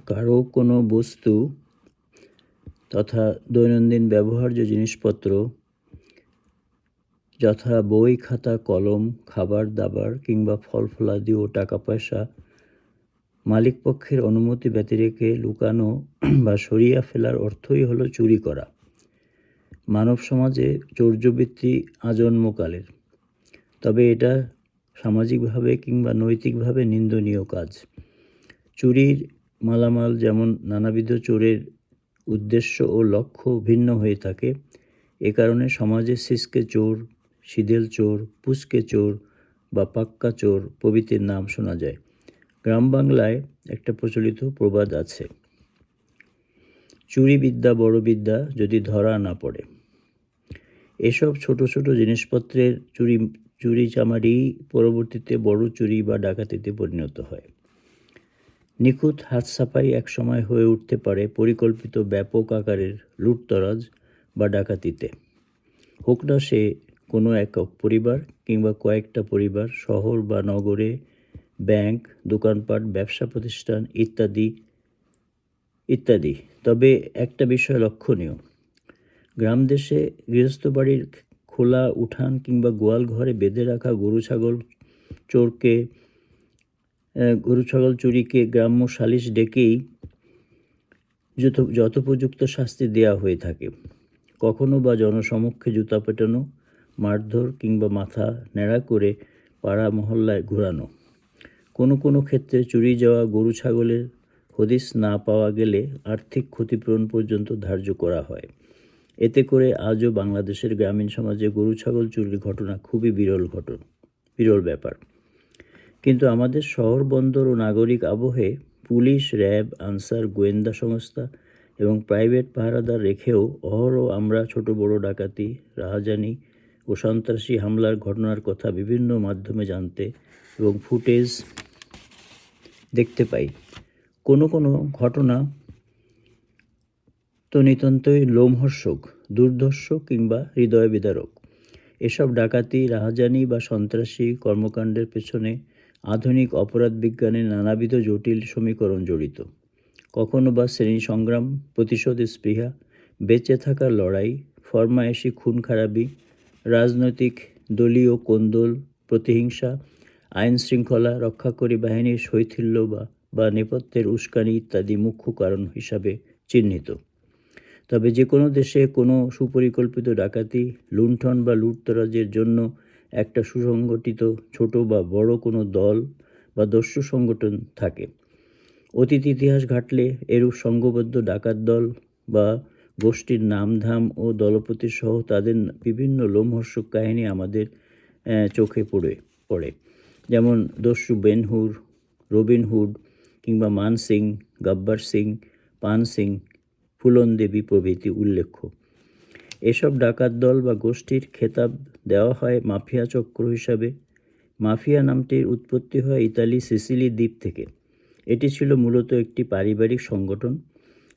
কারো কোনো বস্তু তথা দৈনন্দিন ব্যবহার্য জিনিসপত্র যথা বই, খাতা, কলম, খাবার দাবার কিংবা ফলফলাদি ও টাকা পয়সা মালিকপক্ষের অনুমতি ব্যতিরেকে লুকানো বা সরিয়ে ফেলার অর্থই হলো চুরি করা। মানব সমাজে চৌর্যবৃত্তি আজন্মকালের, তবে এটা সামাজিকভাবে কিংবা নৈতিকভাবে নিন্দনীয় কাজ। চুরির মালামাল যেমন নানাবিধ চোরের উদ্দেশ্য ও লক্ষ্য ভিন্ন হয়ে থাকে। এ কারণে সমাজে সিসকে চোর, সিদেল চোর, পুচকে চোর বা পাক্কা চোর প্রভৃতির নাম শোনা যায়। গ্রাম বাংলায় একটা প্রচলিত প্রবাদ আছে, চুরি বিদ্যা বড় বিদ্যা যদি ধরা না পড়ে। এসব ছোট ছোট জিনিসপত্রের চুরি চামারি পরবর্তীতে বড় চুরি বা ডাকাতিতে পরিণত হয়। নিখুঁত হাত সাফাই একসময় হয়ে উঠতে পারে পরিকল্পিত ব্যাপক আকারের লুটতরাজ বা ডাকাতিতে। হোক না সে কোনো একক পরিবার কিংবা কয়েকটা পরিবার, শহর বা নগরে, ব্যাংক, দোকানপাট, ব্যবসা প্রতিষ্ঠান ইত্যাদি ইত্যাদি। তবে একটা বিষয় লক্ষণীয়, গ্রাম দেশে গৃহস্থ বাড়ির খোলা উঠান কিংবা গোয়াল ঘরে বেঁধে রাখা গরু ছাগল চুরিকে গ্রাম্য সালিশ ডেকেই যথোপযুক্ত শাস্তি দেওয়া হয়ে থাকে। কখনো বা জনসমক্ষে জুতা পেটানো, মারধর কিংবা মাথা ন্যাড়া করে পাড়া মহল্লায় ঘোরানো। কোনো কোনো ক্ষেত্রে চুরি যাওয়া গরু ছাগলের হদিস না পাওয়া গেলে আর্থিক ক্ষতিপূরণ পর্যন্ত ধার্য করা হয়। এতে করে আজও বাংলাদেশের গ্রামীণ সমাজে গরু ছাগল চুরির ঘটনা খুবই বিরল ব্যাপার। কিন্তু আমাদের শহর বন্দর ও নাগরিক আবহে পুলিশ, র্যাব, আনসার, গোয়েন্দা সংস্থা এবং প্রাইভেট পাহারাদার রেখেও অহরহ আমরা ছোট বড় ডাকাতি, রাহাজানি ও সন্ত্রাসী হামলার ঘটনার কথা বিভিন্ন মাধ্যমে জানতে এবং ফুটেজ দেখতে পাই। কোনো কোনো ঘটনা তো নিতান্তই লোমহর্ষক, দুর্ধর্ষ কিংবা হৃদয় বিদারক। এসব ডাকাতি, রাহাজানি বা সন্ত্রাসী কর্মকাণ্ডের পেছনে আধুনিক অপরাধ বিজ্ঞানের নানাবিধ জটিল সমীকরণ জড়িত। কখনো বা শ্রেণী সংগ্রাম, প্রতিশোধ স্পৃহা, বেঁচে থাকার লড়াই, ফরমায়েশি খুন খারাপি, রাজনৈতিক দলীয় কোন্দল, প্রতিহিংসা, আইন শৃঙ্খলা রক্ষাকারী বাহিনীর শৈথিল্য বা নেপথ্যের উস্কানি ইত্যাদি মুখ্য কারণ হিসাবে চিহ্নিত। তবে যে কোনো দেশে কোনো সুপরিকল্পিত ডাকাতি, লুণ্ঠন বা লুটতরাজের জন্য একটা সুসংগঠিত ছোট বা বড় কোনো দল বা দস্যু সংগঠন থাকে। অতীত ইতিহাস ঘাটলে এরূপ সংঘবদ্ধ ডাকাত দল বা গোষ্ঠীর নামধাম ও দলপতি সহ তাদের বিভিন্ন লোমহর্ষক কাহিনী আমাদের চোখে পড়ে। যেমন দস্যু বেনহুর, রবিন হুড কিংবা মান সিং, গব্বর সিং, পান সিং, ফুলন দেবী প্রভৃতি উল্লেখ্য। এসব ডাকাত দল বা গোষ্ঠীর খেতাব দেওয়া হয় মাফিয়া চক্র হিসাবে। মাফিয়া নামটির উৎপত্তি হয় ইতালি সিসিলি দ্বীপ থেকে। এটি ছিল মূলত একটি পারিবারিক সংগঠন,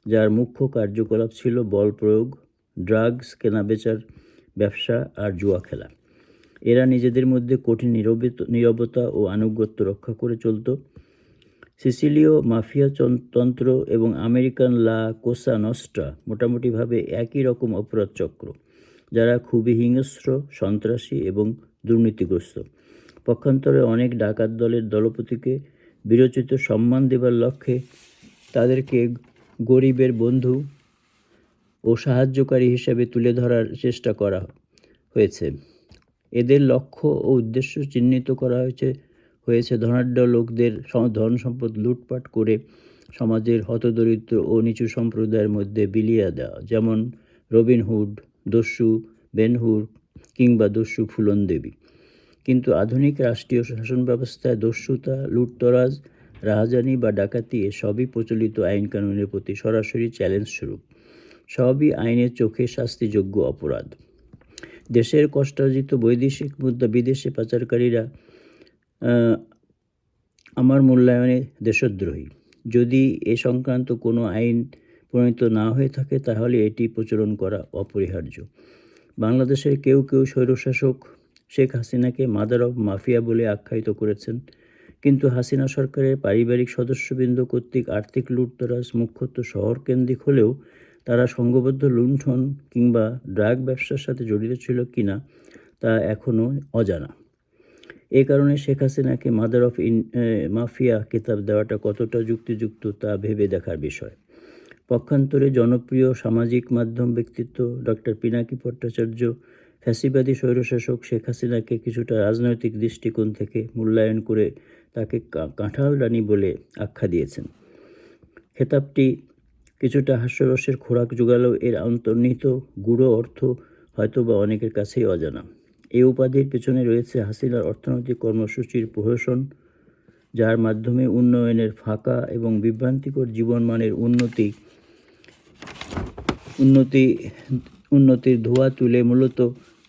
যার মুখ্য কার্যকলাপ ছিল বল প্রয়োগ, ড্রাগস কেনাবেচার ব্যবসা আর জুয়া খেলা। এরা নিজেদের মধ্যে কঠিন নীরবতা ও আনুগত্য রক্ষা করে চলত। সিসিলীয় মাফিয়া তন্ত্র এবং আমেরিকান লা কোসা নস্ট্রা মোটামুটিভাবে একই রকম অপরাধ চক্র, যারা খুবই হিংস্র, সন্ত্রাসী এবং দুর্নীতিগ্রস্ত। পক্ষান্তরে অনেক ডাকাত দলের দলপতিকে বিরচিত সম্মান দেবার লক্ষ্যে তাদেরকে গরিবের বন্ধু ও সাহায্যকারী হিসেবে তুলে ধরার চেষ্টা করা হয়েছে। এদের লক্ষ্য ও উদ্দেশ্য চিহ্নিত করা হয়েছে ধনাঢ্য লোকদের ধন সম্পদ লুটপাট করে সমাজের হতদরিদ্র ও নিচু সম্প্রদায়ের মধ্যে বিলিয়ে দেওয়া, যেমন রবিন হুড, দস্যু বেনহুর কিংবা দস্যু ফুলন দেবী। কিন্তু আধুনিক রাষ্ট্রীয় শাসন ব্যবস্থায় দস্যুতা, লুটতরাজ, রাহাজানি বা ডাকাতি সবই প্রচলিত আইন কানুনের প্রতি সরাসরি চ্যালেঞ্জ স্বরূপ। সবই আইনের চোখে শাস্তিযোগ্য অপরাধ। দেশের কষ্টার্জিত বৈদেশিক মুদ্রা বিদেশে পাচারকারীরা আমার মূল্যায়নে দেশদ্রোহী। যদি এ সংক্রান্ত কোনো আইন প্রণীত না হয়ে থাকে তাহলে এটি প্রচলন করা অপরিহার্য। বাংলাদেশের কেউ কেউ স্বৈরশাসক শেখ হাসিনাকে মাদার অব মাফিয়া বলে আখ্যায়িত করেছেন। কিন্তু হাসিনা সরকারের পারিবারিক সদস্যবৃন্দ কর্তৃক আর্থিক লুটতরাজ মুখ্যত শহরকেন্দ্রিক হলেও তারা সংঘবদ্ধ লুণ্ঠন কিংবা ড্রাগ ব্যবসার সাথে জড়িত ছিল কিনা তা এখনও অজানা। এ কারণে শেখ হাসিনাকে মাদার অফ মাফিয়া খেতাব দেওয়াটা কতটা যুক্তিযুক্ত তা ভেবে দেখার বিষয়। পক্ষান্তরে জনপ্রিয় সামাজিক মাধ্যম ব্যক্তিত্ব ডক্টর পিনাকি ভট্টাচার্য ফ্যাসিবাদী স্বৈরশাসক শেখ হাসিনাকে কিছুটা রাজনৈতিক দৃষ্টিকোণ থেকে মূল্যায়ন করে তাকে কাঁঠাল রানী বলে আখ্যা দিয়েছেন। খেতাবটি কিছুটা হাস্যরসের খোরাক জোগালেও এর অন্তর্নিহিত গূঢ় অর্থ হয়তোবা অনেকের কাছেই অজানা। এই উপাধির পেছনে রয়েছে হাসিনার অর্থনৈতিক কর্মসূচির প্রহসন, যার মাধ্যমে উন্নয়নের ফাঁকা এবং বিভ্রান্তিকর জীবনমানের উন্নতির ধোঁয়া তুলে মূলত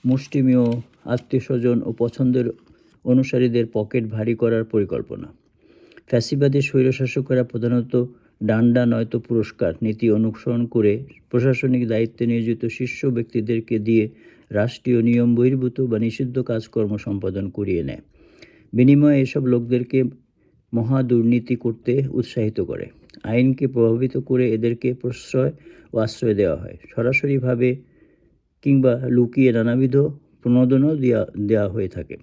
মুষ্টিমেয় আত্মীয়স্বজন ও পছন্দের অনুসারীদের পকেট ভারী করার পরিকল্পনা। ফ্যাসিবাদী স্বৈরশাসকেরা প্রধানত ডান্ডা নয়তো পুরস্কার নীতি অনুসরণ করে প্রশাসনিক দায়িত্বে নিয়োজিত শীর্ষ ব্যক্তিদেরকে দিয়ে রাষ্ট্রীয় নিয়ম বহির্ভূত বা নিষিদ্ধ কাজকর্ম সম্পাদন করিয়ে নেয়। বিনিময়ে এসব লোকদেরকে মহা দুর্নীতি করতে উৎসাহিত করে। আইনকে প্রভাবিত করে এদেরকে প্রশ্রয় ও আশ্রয় দেওয়া হয়। সরাসরিভাবে কিংবা লুকিয়ে নানাবিধ প্রণোদনাও দেওয়া হয়ে থাকে।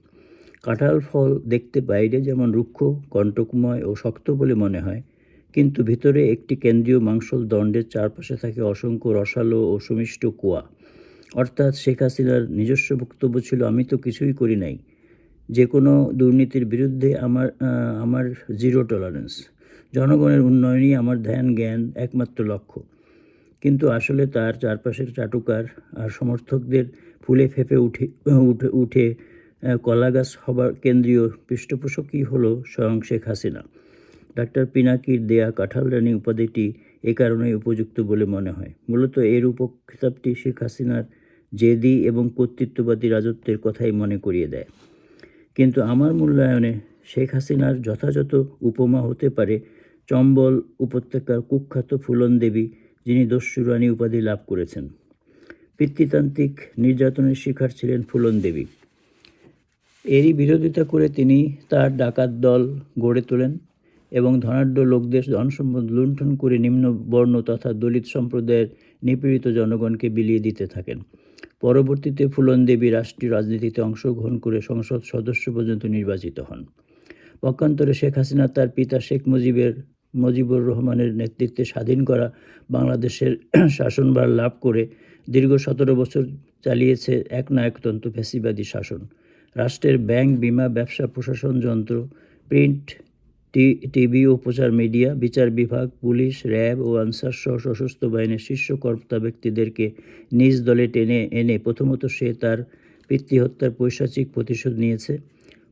কাঁঠাল ফল দেখতে বাইরে যেমন রুক্ষ, কণ্টকময় ও শক্ত বলে মনে হয়, কিন্তু ভিতরে একটি কেন্দ্রীয় মাংসল দণ্ডের চারপাশে থাকে অসংখ্য রসালো ও সুমিষ্ট কুয়া। অর্থাৎ শেখ হাসিনার নিজস্ব বক্তব্য ছিল, আমি তো কিছুই করি নাই, যে কোনো দুর্নীতির বিরুদ্ধে আমার জিরো টলারেন্স, জনগণের উন্নয়নই আমার ধ্যান জ্ঞান একমাত্র লক্ষ্য। কিন্তু আসলে তার চারপাশের চাটুকার আর সমর্থকদের ফুলে ফেঁপে উঠে কলাগাছ হবার কেন্দ্রীয় পৃষ্ঠপোষকই হলো স্বয়ং শেখ হাসিনা। ডাক্তার পিনাকির দেয়া কাঁঠাল রানী উপাধিটি এ কারণেই উপযুক্ত বলে মনে হয়। মূলত এর উপখিতাবটি শেখ হাসিনার জেদি এবং কর্তৃত্ববাদী রাজত্বের কথাই মনে করিয়ে দেয়। কিন্তু আমার মূল্যায়নে শেখ হাসিনার যথাযথ উপমা হতে পারে চম্বল উপত্যকার কুখ্যাত ফুলন দেবী, যিনি দস্যু রানী উপাধি লাভ করেছেন। পিতৃতান্ত্রিক নির্যাতনের শিকার ছিলেন ফুলন দেবী। এরই বিরোধিতা করে তিনি তার ডাকাত দল গড়ে তোলেন এবং ধনাঢ্য লোকদের ধনসম্পদ লুণ্ঠন করে নিম্নবর্ণ তথা দলিত সম্প্রদায়ের নিপীড়িত জনগণকে বিলিয়ে দিতে থাকেন। পরবর্তীতে ফুলন দেবী রাষ্ট্রীয় রাজনীতিতে অংশগ্রহণ করে সংসদ সদস্য পর্যন্ত নির্বাচিত হন। পক্ষান্তরে শেখ হাসিনা তার পিতা শেখ মুজিবুর রহমানের নেতৃত্বে স্বাধীন করা বাংলাদেশের শাসনভার লাভ করে দীর্ঘ 17 বছর চালিয়েছে একনায়কতন্ত্র ফ্যাসিবাদী শাসন। রাষ্ট্রের ব্যাংক, বিমা, ব্যবসা, প্রশাসন যন্ত্র, প্রিন্ট, টিভি ও প্রচার মিডিয়া, বিচার বিভাগ, পুলিশ, র্যাব ও আনসার সহ সশস্ত্র বাহিনীর শীর্ষ কর্তা ব্যক্তিদেরকে নিজ দলে টেনে এনে প্রথমত সে তার পিতৃহত্যার পৈশাচিক প্রতিশোধ নিয়েছে।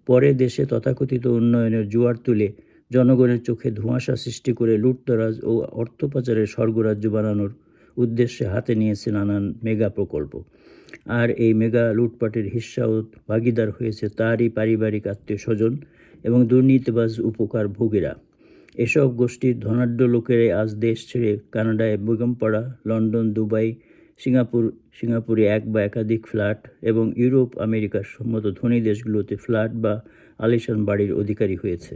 পরে দেশে তথাকথিত উন্নয়নের জোয়ার তুলে জনগণের চোখে ধোঁয়াশা সৃষ্টি করে লুটতরাজ ও অর্থ পাচারের স্বর্গরাজ্য বানানোর উদ্দেশ্যে হাতে নিয়েছে নানান মেগা প্রকল্প। আর এই মেগা লুটপাটের হিস্সা ও ভাগিদার হয়েছে তারই পারিবারিক আত্মীয় স্বজন এবং দুর্নীতিবাজ উপকারভোগীরা। এসব গোষ্ঠীর ধনাঢ্য লোকেরাই আজ দেশ ছেড়ে কানাডায় বেগমপাড়া, লন্ডন, দুবাই, সিঙ্গাপুরে এক বা একাধিক ফ্ল্যাট এবং ইউরোপ, আমেরিকার মতো ধনী দেশগুলোতে ফ্ল্যাট বা আলিশান বাড়ির অধিকারী হয়েছে।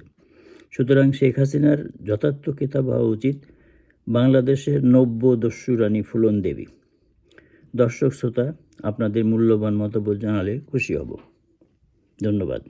সুতরাং শেখ হাসিনার যথার্থ খেতাব হওয়া উচিত বাংলাদেশের নব্য দস্যু রানী ফুলন দেবী। দর্শক শ্রোতা, আপনাদের মূল্যবান মতামত জানালে খুশি হব। ধন্যবাদ।